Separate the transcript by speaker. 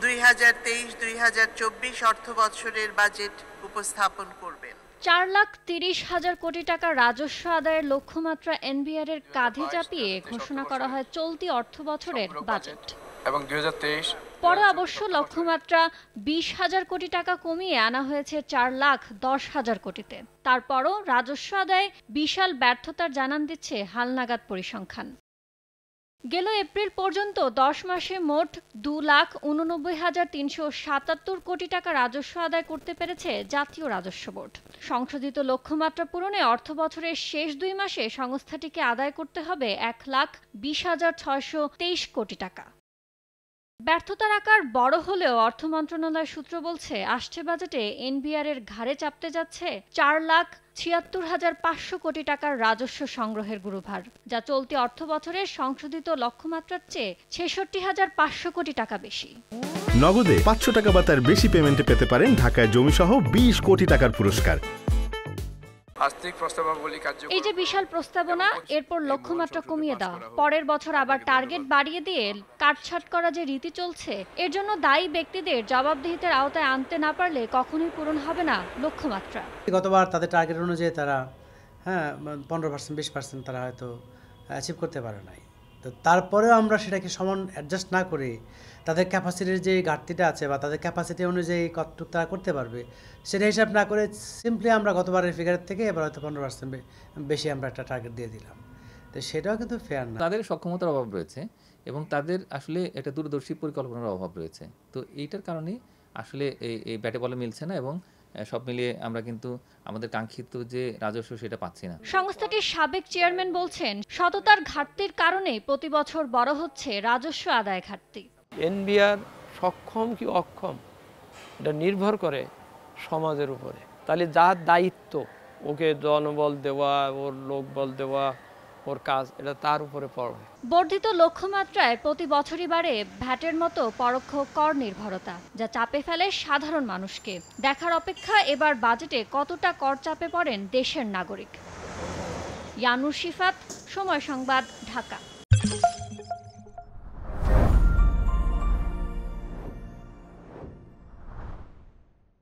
Speaker 1: 2023-2024 অর্থবছরের বাজেট উপস্থাপন করবেন।
Speaker 2: 4,30,000 কোটি টাকা রাজস্ব আদায়ের লক্ষ্যমাত্রা এনবিআর এর কাঁধে চাপিয়ে ঘোষণা করা হয় চলতি অর্থবছরের বাজেট
Speaker 3: এবং 2023
Speaker 2: পরে অবশ্য লক্ষ্যমাত্রা 20,000 কোটি টাকা কমিয়ে আনা হয়েছে 4,10,000 কোটিতে। তারপরও রাজস্ব আদায়ে বিশাল ব্যর্থতার জানান দিচ্ছে হালনাগাদ পরিসংখ্যান। গেল এপ্রিল পর্যন্ত 10 মাসে মোট 2,89,377 কোটি টাকা রাজস্ব আদায় করতে পেরেছে জাতীয় রাজস্ব বোর্ড। সংশোধিত লক্ষ্যমাত্রা পূরণে অর্থবছরের শেষ 2 মাসে সংস্থাটিকে আদায় করতে হবে 1,20,623 কোটি টাকা। ব্যর্থতার আকার বড় হলেও অর্থ মন্ত্রণালয় সূত্র বলছে আসছে বাজেটে এনবিআর এর ঘাড়ে চাপতে যাচ্ছে 4,76,500 কোটি টাকার রাজস্ব সংগ্রহের গুরুভার, যা চলতি অর্থবছরের সংশোধিত লক্ষ্যমাত্রার চেয়ে 66,500 কোটি টাকা বেশি।
Speaker 4: নগদে 500 টাকা বা তার বেশি পেমেন্টে পেতে পারেন ঢাকায় জমিসহ 20 কোটি টাকার পুরস্কার।
Speaker 2: এই যে বিশাল প্রস্তাবনা, এরপর লক্ষ্যমাত্রা কমিয়ে দেওয়া, পরের বছর আবার টার্গেট বাড়িয়ে দিয়ে কাটছাট করা যে রীতি চলছে, এর জন্য দায়ী ব্যক্তিদের জবাবদিহিতার আওতায় আনতে না পারলে কখনোই পূরণ হবে না লক্ষ্যমাত্রা।
Speaker 5: গতবার তাদের টার্গেট অনুযায়ী তারা 15% 20% তারা হয়তো অ্যাচিভ করতে পারে নাই। তো তারপরেও আমরা সেটাকে সমান অ্যাডজাস্ট না করে তাদের ক্যাপাসিটির যে ঘাটতিটা আছে বা তাদের ক্যাপাসিটি অনুযায়ী কতটুকু তারা করতে পারবে সেটা হিসাব না করে সিম্পলি আমরা গতবারের ফিগারের থেকে এবার হয়তো 15% বেশি আমরা একটা টার্গেট দিয়ে দিলাম। তো সেটাও কিন্তু ফেয়ার না।
Speaker 6: তাদের সক্ষমতার অভাব রয়েছে এবং তাদের আসলে একটা দূরদর্শী পরিকল্পনার অভাব রয়েছে। তো এইটার কারণে আসলে এই ব্যাটে বলে মিলছে না এবং সব মিলিয়ে আমরা কিন্তু আমাদের কাঙ্ক্ষিত যে রাজস্ব সেটা পাচ্ছি না।
Speaker 2: সংস্থাটির সাবেক চেয়ারম্যান বলছেন, সততার ঘাটতির কারণে প্রতি বছর বড় হচ্ছে রাজস্ব আদায় ঘাটতি।
Speaker 7: এনবিআর সক্ষম কি অক্ষম এটা নির্ভর করে সমাজের উপরে। তাহলে যার দায়িত্ব ওকে জনবল দেওয়া, ওর লোকবল দেওয়া, ওর কাজ, এটা তার উপরে পড়বে।
Speaker 2: বর্ধিত লক্ষ্যমাত্রায় প্রতি বছরই বাড়ে ভ্যাটের মতো পরোক্ষ কর নির্ভরতা, যা চাপে ফেলে সাধারণ মানুষকে। দেখার অপেক্ষা এবার বাজেটে কতটা কর চাপে পড়েন দেশের নাগরিক। ইয়ানুর শিফাত, সময় সংবাদ, ঢাকা।